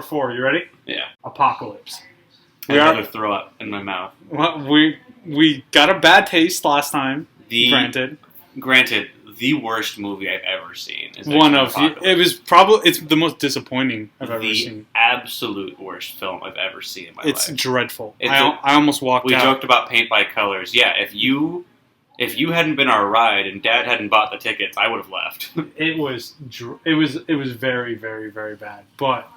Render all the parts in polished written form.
4. You ready? Yeah. Apocalypse. I'd rather throw up in my mouth. Well, we got a bad taste last time. Granted, the worst movie I've ever seen. Is it's the most disappointing I've ever seen. The absolute worst film I've ever seen in my life. It's dreadful. I almost walked out. We joked about Paint by Colors. Yeah, if you hadn't been our ride and Dad hadn't bought the tickets, I would have left. It was very, very, very bad. But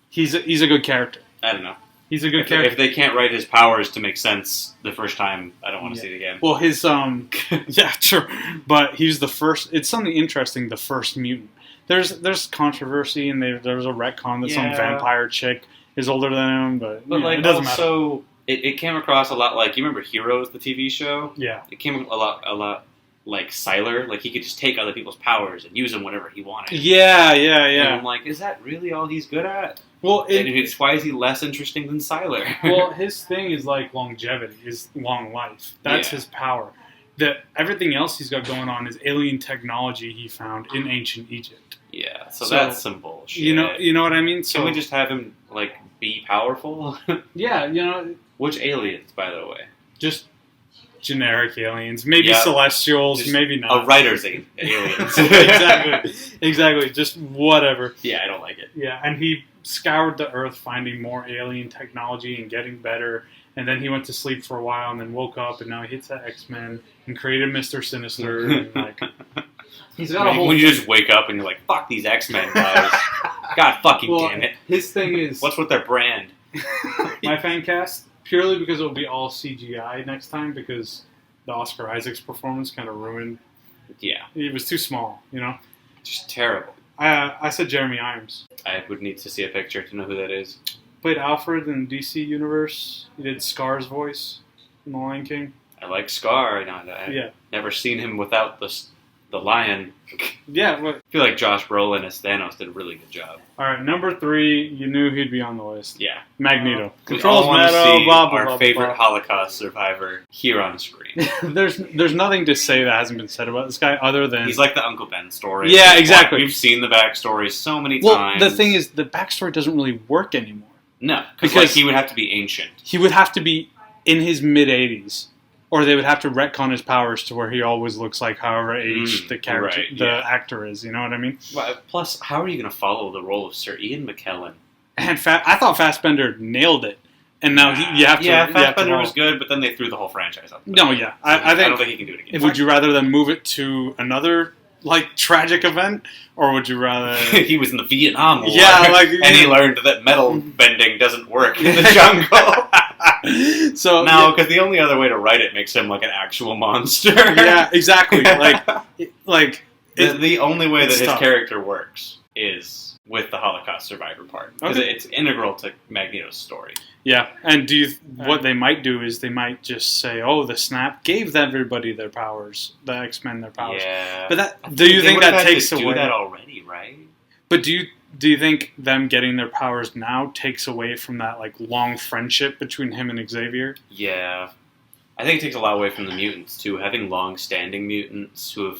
he's a good character. I don't know. He's a good character. If they can't write his powers to make sense the first time, I don't want to see it again. Well, his yeah, sure. But he's the first. It's something interesting. The first mutant. There's controversy, and there's a retcon that some vampire chick is older than him, but like it doesn't matter. It came across a lot like, you remember Heroes, the TV show? Yeah. It came a lot like Sylar. Like, he could just take other people's powers and use them whenever he wanted. Yeah. And I'm like, is that really all he's good at? Well, why is he less interesting than Sylar? Well, his thing is like longevity, is long life. That's his power. Everything else he's got going on is alien technology he found in ancient Egypt. Yeah, so that's some bullshit. You know what I mean? So can we just have him like be powerful? Yeah, Which aliens, by the way? Just generic aliens, maybe celestials, just maybe not. A writer's aliens. Exactly. Just whatever. Yeah, I don't like it. Yeah, and he scoured the earth finding more alien technology and getting better, and then he went to sleep for a while and then woke up, and now he hits the X-Men and created Mr. Sinister. And like, he's got a whole. When you just wake up and you're like, "Fuck these X-Men guys!" God fucking damn it! His thing is, what's with their brand? My fan cast, purely because it will be all CGI next time, because the Oscar Isaac's performance kind of ruined. Yeah, it was too small. Just terrible. I said Jeremy Irons. I would need to see a picture to know who that is. Played Alfred in the DC universe. He did Scar's voice in The Lion King. I like Scar. I've never seen him without the lion. Yeah. But I feel like Josh Brolin as Thanos did a really good job. All right, number 3, you knew he'd be on the list. Yeah. Magneto. Controls metal, our favorite Holocaust survivor here on screen. There's nothing to say that hasn't been said about this guy other than... He's like the Uncle Ben story. Yeah, exactly. We've seen the backstory so many times. Well, the thing is, the backstory doesn't really work anymore. No, because he would have to be ancient. He would have to be in his mid-80s. Or they would have to retcon his powers to where he always looks like however aged the character, actor is. You know what I mean? Well, plus, how are you going to follow the role of Sir Ian McKellen? And I thought Fassbender nailed it, and now you have to. Yeah, Fassbender was good, but then they threw the whole franchise out. No, yeah, I don't think he can do it again. Would you rather them move it to another tragic event, or would you rather? He was in the Vietnam War, and he learned that metal bending doesn't work in the jungle. So because the only other way to write it makes him like an actual monster. Yeah, exactly. The only way that his tough. Character works is with the Holocaust survivor part, because it's integral to Magneto's story. Yeah, and what they might do is they might just say, "Oh, the snap gave everybody their powers, the X-Men their powers." Yeah, but do you think that takes away? Do that already, right? But do you think them getting their powers now takes away from that long friendship between him and Xavier? Yeah. I think it takes a lot away from the mutants too, having long-standing mutants who have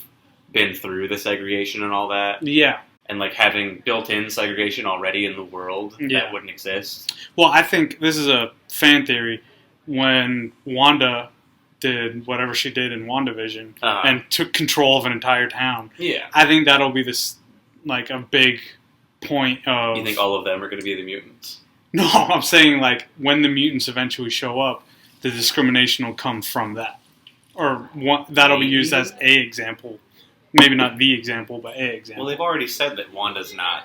been through the segregation and all that. Yeah. And having built-in segregation already in the world that wouldn't exist. Well, I think this is a fan theory. When Wanda did whatever she did in WandaVision and took control of an entire town, I think that'll be this a big point of... You think all of them are going to be the mutants? No, I'm saying when the mutants eventually show up, the discrimination will come from that. Or that'll be used as a example. Maybe not the example, but a example. Well, they've already said that Wanda's not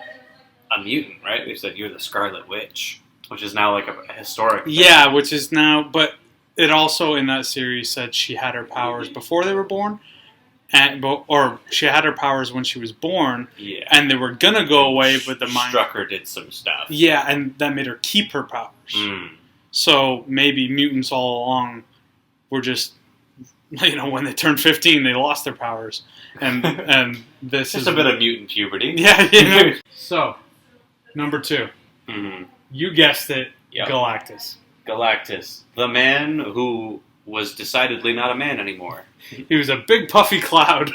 a mutant, right? They've said you're the Scarlet Witch, which is now a historic thing. Yeah, which is now... But it also, in that series, said she had her powers before they were born. Or she had her powers when she was born, and they were gonna go away, but the mind Strucker did some stuff. Yeah, and that made her keep her powers. So maybe mutants all along were just, when they turned 15, they lost their powers, and this just is a bit of mutant puberty. Yeah. So, number 2, you guessed it, yep. Galactus, the man who was decidedly not a man anymore. He was a big puffy cloud.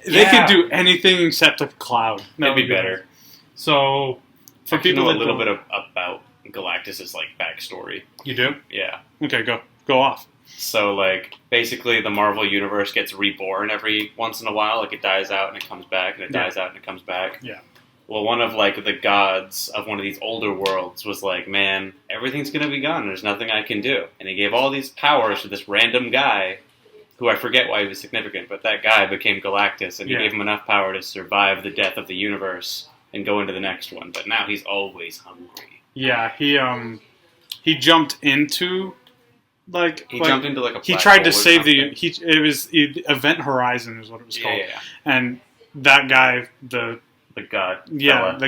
They could do anything except a cloud. That'd be better. So, For people know a little bit about Galactus' like backstory. You do? Yeah. Okay, go off. So, like, basically the Marvel Universe gets reborn every once in a while. Like, it dies out and it comes back, and it dies out and it comes back. Yeah. Well, one of, like, the gods of one of these older worlds was like, man, everything's going to be gone. There's nothing I can do. And he gave all these powers to this random guy, who I forget why he was significant, but that guy became Galactus, and he gave him enough power to survive the death of the universe and go into the next one. But now he's always hungry. Yeah, he jumped into... jumped into like a. He tried to save Event Horizon is what it was called. Yeah. And that guy, the god. Yeah, fella.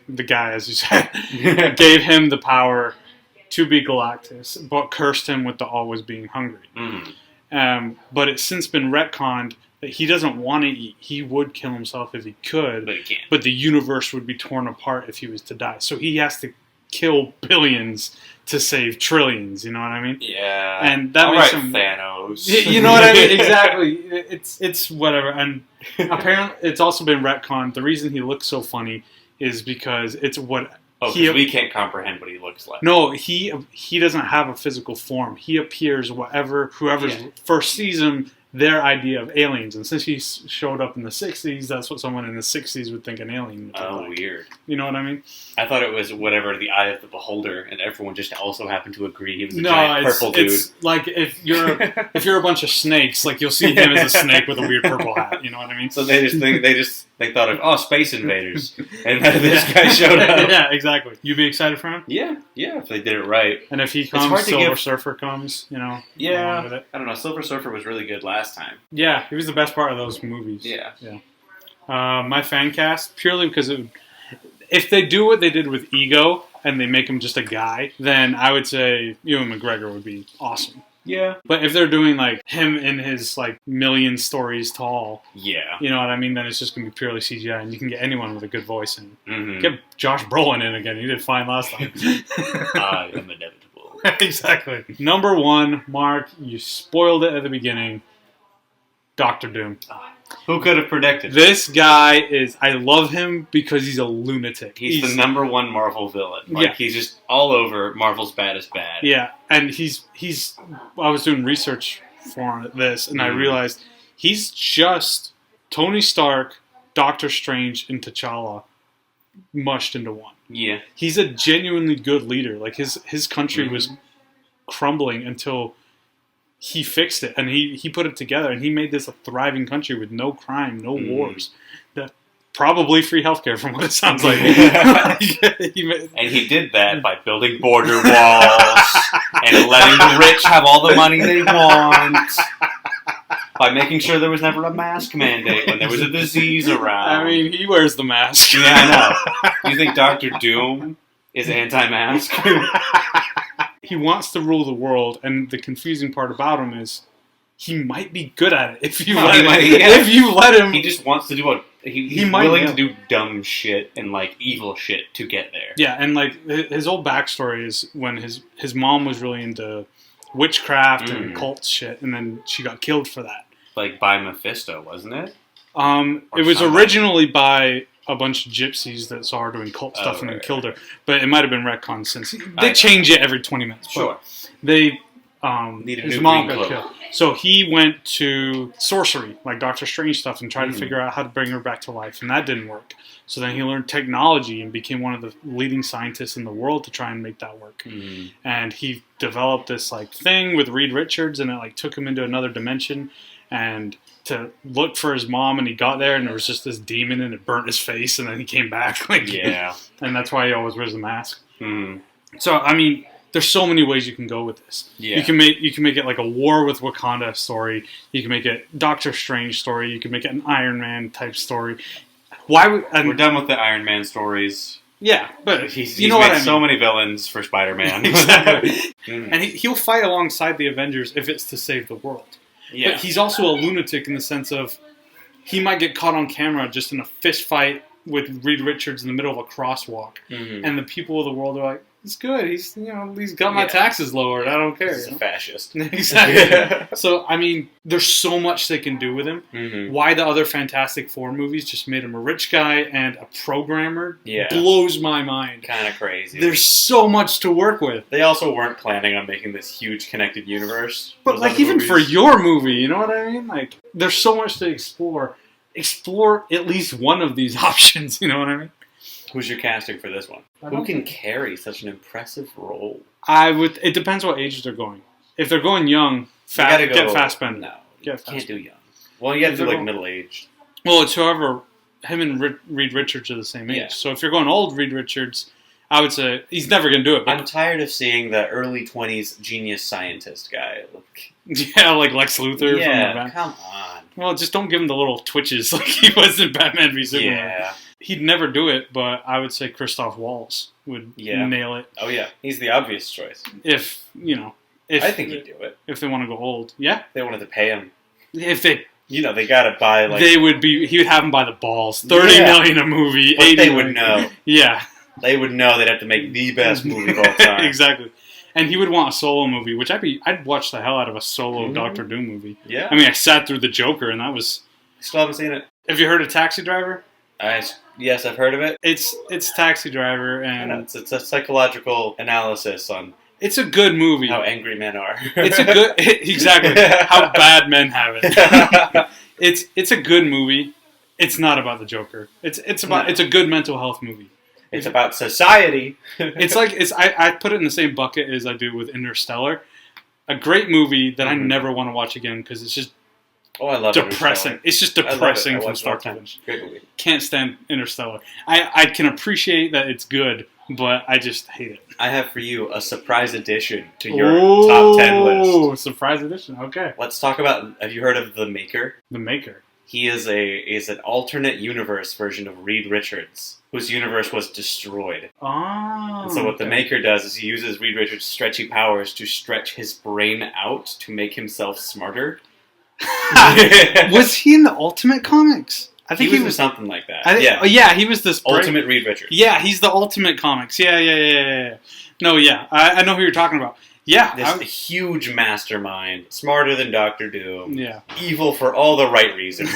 the guy, as you said, gave him the power to be Galactus, but cursed him with the always being hungry. Mm. But it's since been retconned that he doesn't want to eat. He would kill himself if he could, but he can't. But the universe would be torn apart if he was to die. So he has to kill billions to save trillions, you know what I mean? Yeah. And that makes him Thanos. You know what I mean? Exactly. It's whatever. And apparently it's also been retconned. The reason he looks so funny is because it's what we can't comprehend what he looks like. No, he doesn't have a physical form. He appears whoever's first sees him, their idea of aliens. And since he showed up in the 60s, that's what someone in the 60s would think an alien would look like. Weird. You know what I mean? I thought it was whatever, the eye of the beholder, and everyone just also happened to agree he was a giant purple dude. It's like if you're a bunch of snakes, like you'll see him as a snake with a weird purple hat. You know what I mean? So they thought of Space Invaders, and then this guy showed up. Yeah, exactly. You'd be excited for him? Yeah, if they did it right. And if he comes, Silver Surfer comes. You know. Yeah. I don't know. Silver Surfer was really good last time. Yeah, he was the best part of those movies. Yeah. My fan cast, purely because if they do what they did with Ego and they make him just a guy, then I would say Ewan McGregor would be awesome. Yeah. But if they're doing like him in his like million stories tall, you know what I mean, then it's just going to be purely CGI, and you can get anyone with a good voice in. Mm-hmm. Get Josh Brolin in again. He did fine last time. I am inevitable. Exactly. Number 1, Mark, you spoiled it at the beginning. Dr. Doom. Who could have predicted? This guy I love him because he's a lunatic. He's the number 1 Marvel villain. He's just all over Marvel's baddest bad. Yeah, and I was doing research for this, and I realized he's just Tony Stark, Doctor Strange, and T'Challa mushed into one. Yeah. He's a genuinely good leader. Like, his country was crumbling until he fixed it, and he put it together, and he made this a thriving country with no crime, no wars, that probably free healthcare from what it sounds like. And he did that by building border walls and letting the rich have all the money they want, by making sure there was never a mask mandate when there was a disease around. I mean, he wears the mask. Yeah, I know. You think Dr. Doom is anti-mask? He wants to rule the world, and the confusing part about him is he might be good at it if you let him. He just wants to do he's willing to do dumb shit and like evil shit to get there. Yeah, and like his whole backstory is when his mom was really into witchcraft and cult shit, and then she got killed for that. Like by Mephisto, wasn't it? It was originally by a bunch of gypsies that saw her doing cult stuff and then killed her. But it might have been retconned since. They change it every 20 minutes. Sure. They, needed his mom got killed. So he went to sorcery, like Doctor Strange stuff, and tried to figure out how to bring her back to life. And that didn't work. So then he learned technology and became one of the leading scientists in the world to try and make that work. Mm. And he developed this like thing with Reed Richards, and it like took him into another dimension. And to look for his mom, and he got there, and there was just this demon, and it burnt his face, and then he came back. And that's why he always wears the mask. Mm. So I mean, there's so many ways you can go with this. Yeah. You can make it like a War with Wakanda story. You can make it Doctor Strange story. You can make it an Iron Man type story. We're done with the Iron Man stories. Yeah, but he's made so many villains for Spider-Man. Exactly. And he'll fight alongside the Avengers if it's to save the world. Yeah. But he's also a lunatic in the sense of he might get caught on camera just in a fist fight with Reed Richards in the middle of a crosswalk. Mm-hmm. And the people of the world are like, He's good. He's got my taxes lowered. I don't care. He's a fascist. Exactly. So, I mean, there's so much they can do with him. Mm-hmm. Why the other Fantastic Four movies just made him a rich guy and a programmer blows my mind. Kind of crazy. There's so much to work with. They also weren't planning on making this huge connected universe. But, like, even for your movie, you know what I mean? Like, there's so much to explore. Explore at least one of these options, you know what I mean? Who's your casting for this one? Who can carry such an impressive role? It depends what age they're going. If they're going young, get Fassbender. No, you can't do young. Well, you have to do, like, middle-aged. Well, it's whoever, him and Reed Richards are the same age. Yeah. So if you're going old Reed Richards, I would say he's never going to do it. I'm tired of seeing the early 20s genius scientist guy. Yeah, like Lex Luthor from Batman. Come on. Well, just don't give him the little twitches like he was in Batman v Superman. Yeah. He'd never do it, but I would say Christoph Waltz would nail it. Oh, yeah. He's the obvious choice. I think he'd do it. If they want to go old. Yeah. They wanted to pay him. If they... they gotta buy, like... He would have them by the balls. $30 million a movie. But they would know. Yeah. They would know they'd have to make the best movie of all time. Exactly. And he would want a solo movie, which I'd watch the hell out of a solo Doctor Doom movie. Yeah. I mean, I sat through The Joker, and that was... Still haven't seen it. Have you heard of Taxi Driver? Yes, I've heard of it. It's Taxi Driver, and it's a psychological analysis on. It's a good movie. How angry men are. It's a good exactly how bad men have it. It's a good movie. It's not about the Joker. It's a good mental health movie. It's about society. I put it in the same bucket as I do with Interstellar. A great movie that I never want to watch again because it's just. Oh, I love depressing. It's just depressing from start to finish. Great movie. Can't stand Interstellar. I can appreciate that it's good, but I just hate it. I have for you a surprise addition to your top 10 list. Oh, surprise edition. Okay. Let's talk about. Have you heard of The Maker? The Maker. He is an alternate universe version of Reed Richards, whose universe was destroyed. Oh. And so what The Maker does is he uses Reed Richards' stretchy powers to stretch his brain out to make himself smarter. Was he in the Ultimate Comics? I think he was something like that. He was this Ultimate Reed Richards. Yeah, he's the Ultimate Comics. Yeah. No, yeah, I know who you're talking about. Yeah, this huge mastermind, smarter than Dr. Doom. Yeah, evil for all the right reasons.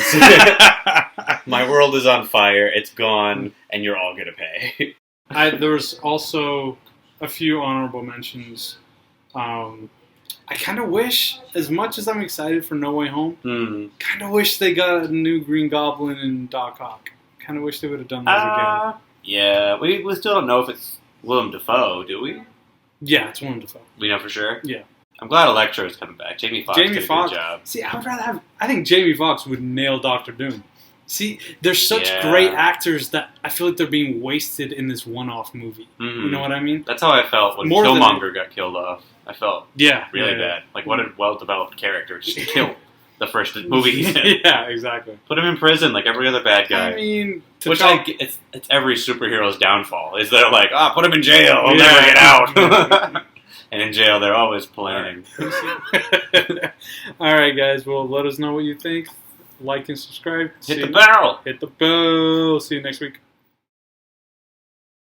My world is on fire. It's gone, and you're all gonna pay. There was also a few honorable mentions. I kind of wish, as much as I'm excited for No Way Home, kind of wish they got a new Green Goblin and Doc Ock. Kind of wish they would have done that again. Yeah, we still don't know if it's Willem Dafoe, do we? Yeah, it's Willem Dafoe. We know for sure? Yeah. I'm glad Electro is coming back. Jamie Foxx did a good job. See, I think Jamie Foxx would nail Dr. Doom. See, there's such great actors that I feel like they're being wasted in this one-off movie. You know what I mean? That's how I felt when Killmonger got killed off. I felt really bad. Like, what a well-developed character. Just killed the first movie he's in. Yeah, exactly. Put him in prison like every other bad guy. I mean... it's every superhero's downfall. Is they're like, put him in jail. He'll never get out. And in jail, they're always planning. All right, guys. Well, let us know what you think. Like and subscribe. Hit the bell. Hit the bell. See you next week.